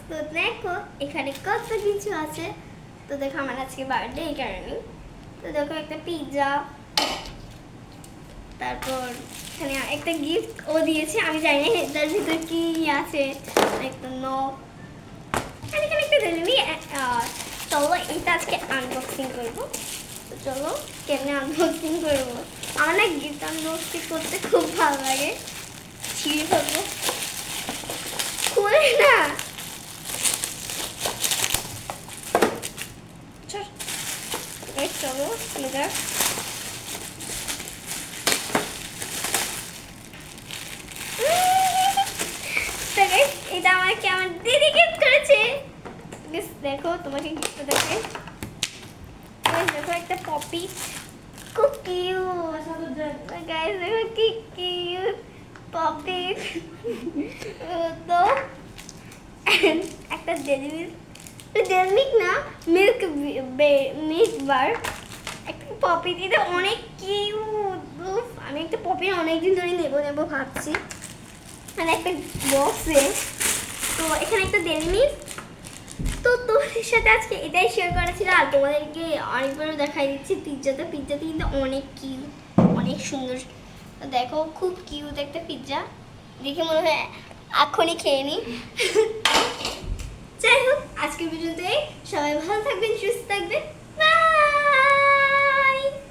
তো দেখো এখানে কত কিছু আছে। তো দেখো আমার আজকে বার্থডে এই কারণে। তো দেখো একটা পিৎজা, তারপর এখানে একটা গিফট ও দিয়েছে, আমি জানি না এটার ভিতরে কি আছে, একটা নখ, আর এখানে একটা দিলেনি। চলো এটা আজকে আনবক্সিং করবো। তো চলো কেমনে আনবক্সিং করবো। আমার না গিফট আনবক্সিং করতে খুব ভালো লাগে। ছিঁড়ে ফেলবো, খুলে না। চলো যাক। এটা আমাকে আমার দিদি গিফট করেছে। দেখো তোমাকে গিফট দেখে, দেখো একটা পপি, খুব কিউট গাইস, দেখো কি কিউট পপি। তো একটা ডেলিমিক না, মিল্ক বার, একটা পপি দিতে অনেক কিউট। আমি একটা পপি অনেকদিন ধরে নেবো ভাবছি। মানে একটা বক্সে, তো এখানে একটা ডেলিমিক। তো তোমাদের সাথে আজকে এটাই শেয়ার করা ছিল, আর তোমাদেরকে অনেকবারও দেখাই দিচ্ছি পিৎজাতে কিন্তু অনেক কিউট, অনেক সুন্দর। দেখো খুব কিউট একটা পিৎজা, দেখে মনে হয় এখনই খেয়ে নিই। যাই হোক আজকের ভিডিওতে সবাই ভালো থাকবেন, সুস্থ থাকবেন।